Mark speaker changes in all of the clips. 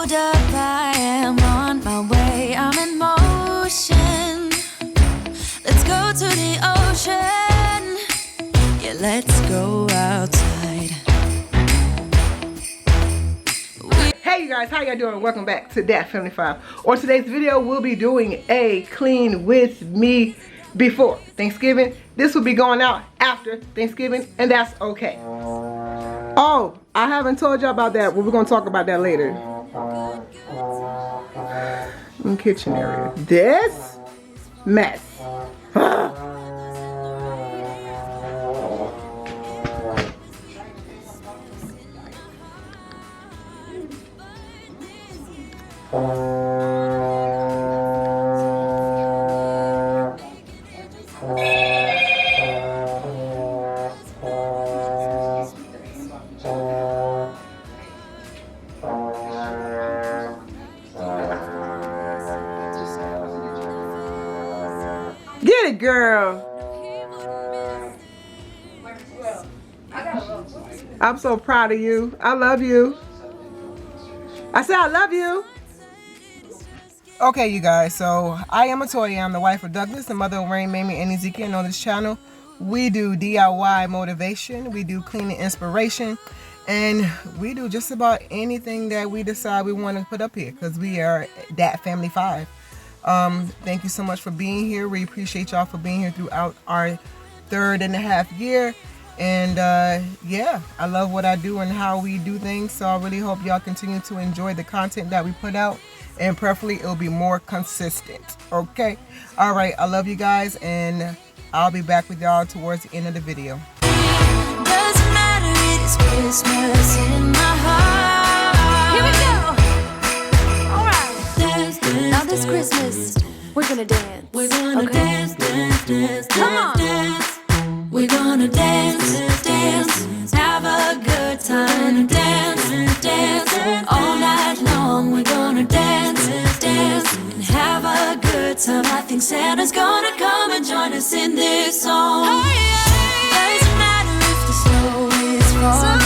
Speaker 1: Hold up, I am on my way, I'm in motion. Let's go to the ocean. Yeah, let's go outside.
Speaker 2: Hey you guys, how y'all doing? Welcome back to DAT Family 5. On today's video, we'll be doing a clean with me before Thanksgiving. This will be going out after Thanksgiving, and that's okay. Oh, I haven't told y'all about that, but we're gonna talk about that later. In the kitchen area. This mess. Get it, girl. I'm so proud of you. I love you. I said I love you. Okay, you guys, so I am Atoya. I'm the wife of Douglas, the mother of Rayne, Mamie, and Ezekia. And on this channel, we do DIY motivation, we do cleaning inspiration, and we do just about anything that we decide we want to put up here because we are DAT Family 5. Thank you so much for being here. We appreciate y'all for being here throughout our 3.5 year. And yeah, I love what I do and how we do things. So I really hope y'all continue to enjoy the content that we put out. And preferably it'll be more consistent. Okay? Alright, I love you guys. And I'll be back with y'all towards the end of the video.
Speaker 1: Doesn't matter, it is Christmas in my heart. Here we go. Alright. Now this Christmas, we're gonna dance. We're gonna dance, dance, dance, come on. Dance. We're gonna dance, dance, have a good time. Dance, dance, all night long. We're gonna dance, dance, and have a good time. I think Santa's gonna come and join us in this song. Doesn't matter if the snow is falling.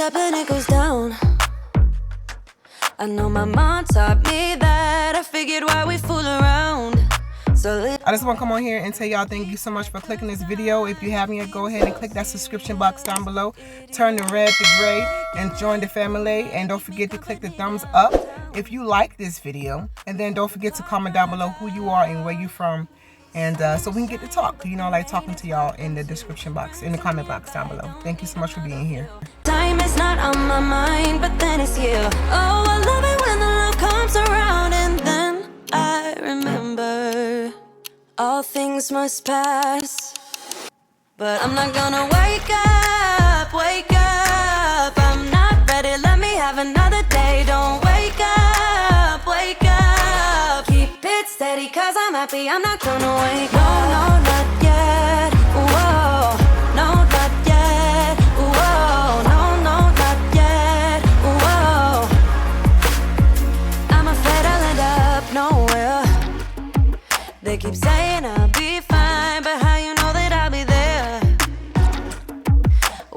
Speaker 1: up and it goes down. I know my mom taught me that. I figured why we fool around. So
Speaker 2: I just want to come on here and tell y'all thank you so much for clicking this video. If you haven't yet, go ahead and click that subscription box down below. Turn the red to gray and join the family. And don't forget to click the thumbs up if you like this video. And then don't forget to comment down below who you are and where you're from. And so we can get to talk. You know, like talking to y'all in the description box, in the comment box down below. Thank you so much for being here.
Speaker 1: time is not on my mind, but then it's you. Oh, I love it when the love comes around. And then I remember all things must pass. But I'm not gonna wake up, wake up. I'm not ready, let me have another day. Don't wake up, wake up. Keep it steady, cause I'm happy, I'm not gonna wake up. No, no, not yet, whoa. No, not yet, whoa. No, no, not yet, whoa. I'm afraid I'll end up nowhere. They keep saying I'll be fine, but how you know that I'll be there?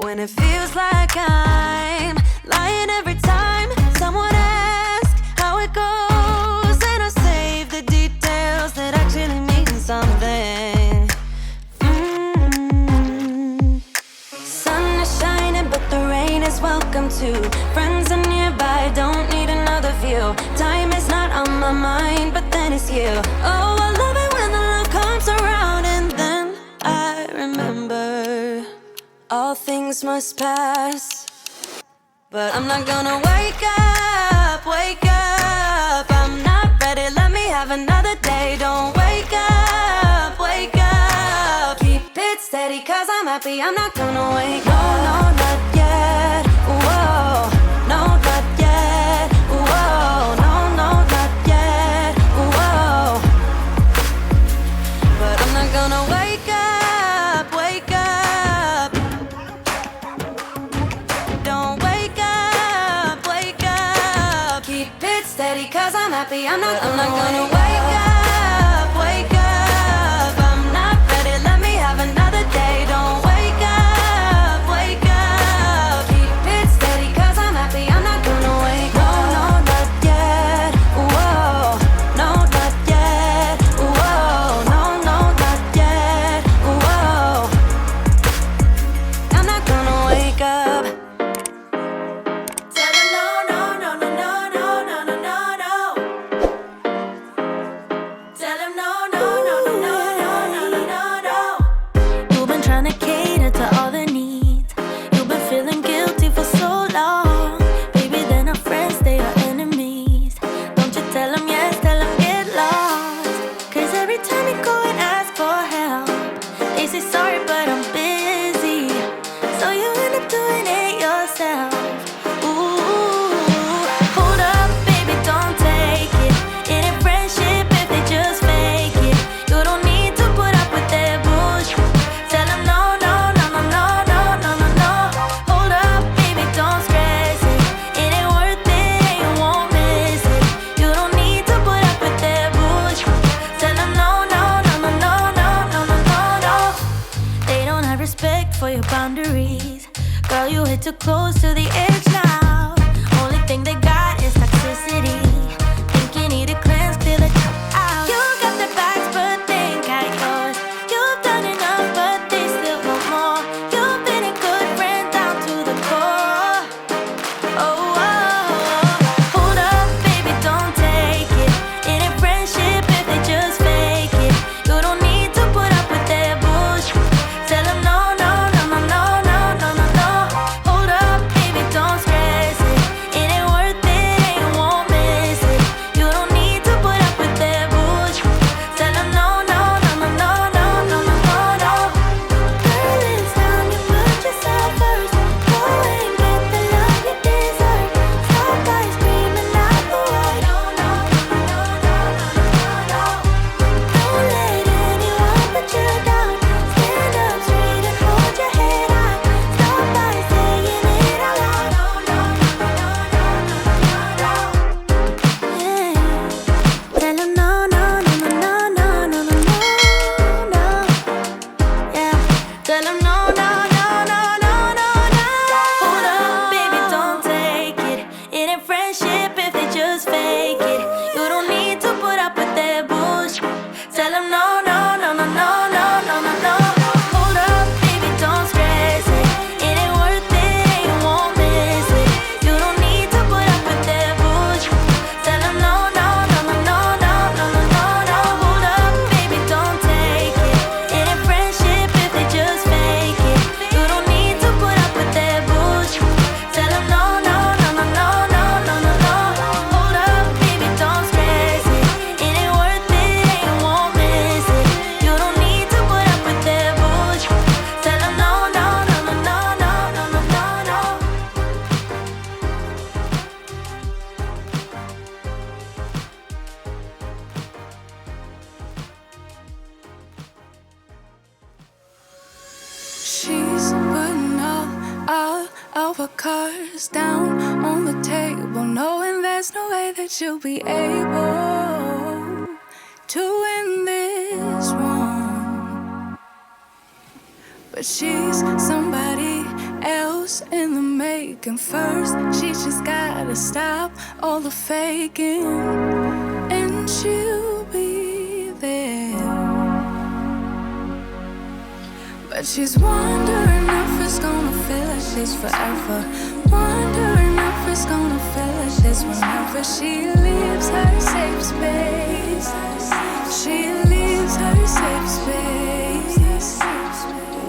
Speaker 1: When it feels like I'm lying every time someone asks how it goes, and I save the details that actually mean something. Sun is shining, but the rain is welcome too. Friends are nearby, don't need another view. Time is not on my mind, but then it's you. Oh, I love it when the love comes around. And then I remember all things must pass. But I'm not gonna wake up, wake up. I'm not ready, let me have another day. Don't wake up, wake up. Keep it steady, cause I'm happy, I'm not gonna wake up. No, no, not yet, whoa. No, not yet, whoa. No, no, not yet, whoa. But I'm not gonna wake up, wake up. Don't wake up, wake up. Keep it steady, cause I'm happy, I'm not gonna wake up, wake up. I'm not ready, let me have another day. Don't wake up, wake up. Keep it steady, cause I'm happy, I'm not gonna wake up. No, no, not yet, whoa. No, not yet, whoa. No, no, not yet, whoa. I'm not gonna wake up. Tell them no, no, no, no, no, no, no, no, no. Tell them no, no, no, no, no, no, no, no, no. You've been trying to cater to all the needs. You've been feeling guilty for so long. Baby, they're not friends, they are enemies. Don't you tell them yes, tell them get lost. Cause every time you go and ask for help, they say sorry, but I'm busy. So you end up doing it yourself. Ooh, hold up, baby, don't take it. It ain't friendship if they just fake it. You don't need to put up with their bullshit. Tell them no, no, no, no, no, no, no, no, no. Hold up, baby, don't stress it. It ain't worth it and you won't miss it. You don't need to put up with their bullshit. Tell them no, no, no, no, no, no, no, no, no, no. They don't have respect for your boundaries. Girl, you hit too close to the edge now. Only thing they got is toxicity. Think you need a cleanse, clear the out. You got their backs, but they ain't got yours. You've done enough, but they still want more. You've been a good friend down to the core. Oh, oh, oh. Hold up, baby, don't take it. It ain't friendship if they just fake it. You don't need to put up with their bullshit. Tell them no, no, no, no, no, no, no, no, no. Hold up, baby, don't stress she's putting all of her cards down on the table, knowing there's no way that she'll be able to win this one. But she's somebody else in the making. First, she just gotta stop all the faking, and she'll be there. But she's wondering if it's gonna feel like this forever. Wondering if it's gonna feel like this whenever she leaves her safe space. She leaves her safe space.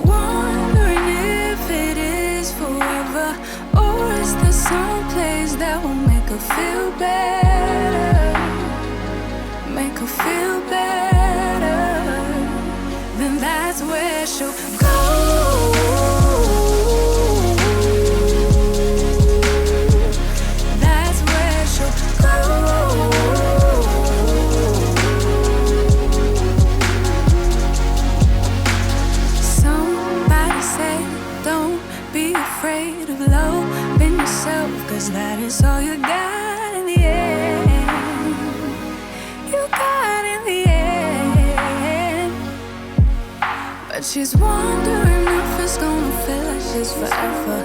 Speaker 1: Wondering if it is forever, or is there some place that will make her feel better? Make her feel better. Then that's where she'll go. That's where she'll go. Somebody say, don't be afraid of loving yourself, 'cause that is all you got in the end. You got in the end. But she's wondering if it's gonna feel like this forever.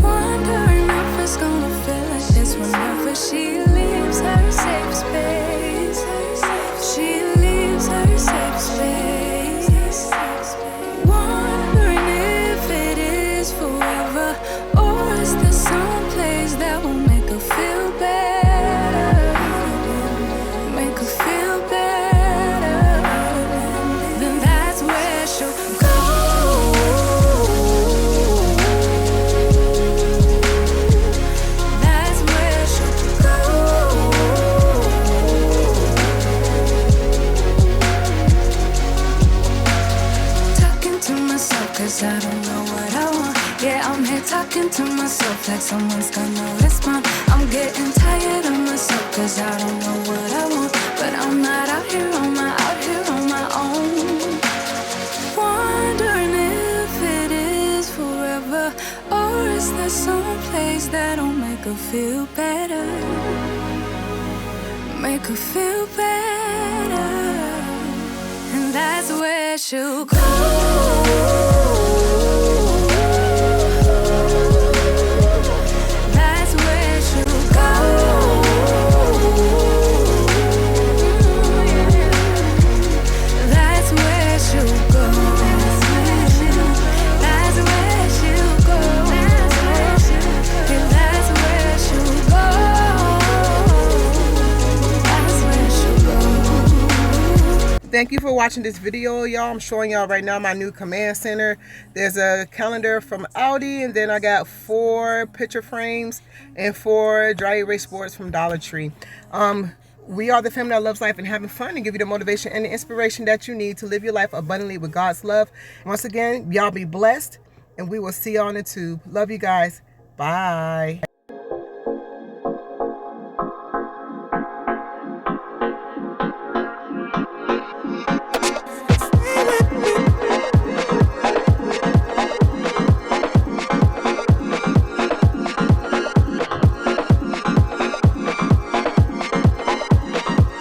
Speaker 1: Wondering if it's gonna feel like this whenever she leaves her safe space. She leaves her safe space. Wondering if it is forever, or is there some place that will make her feel better? Make her feel better. Then that's where she'll go. That's where she'll go. Talking to myself 'cause I don't know what I want. Yeah, I'm here talking to myself like someone's gonna respond. I'm getting tired of myself 'cause I don't know what I want. But I'm not out here on my own. Wondering if it is forever, or is there some place that'll make her feel better? Make her feel better. And that's where she'll go. That's where she'll go. That's where she'll go. That's where she'll go. That's where she'll go. That's where she'll go.
Speaker 2: Thank you for watching this video, y'all. I'm showing y'all right now my new command center. There's a calendar from Audi, and then I got 4 picture frames and 4 dry erase boards from Dollar Tree. We are the family that loves life and having fun, and give you the motivation and the inspiration that you need to live your life abundantly with God's love. Once again, y'all be blessed, and we will see you on the tube. Love you guys. Bye.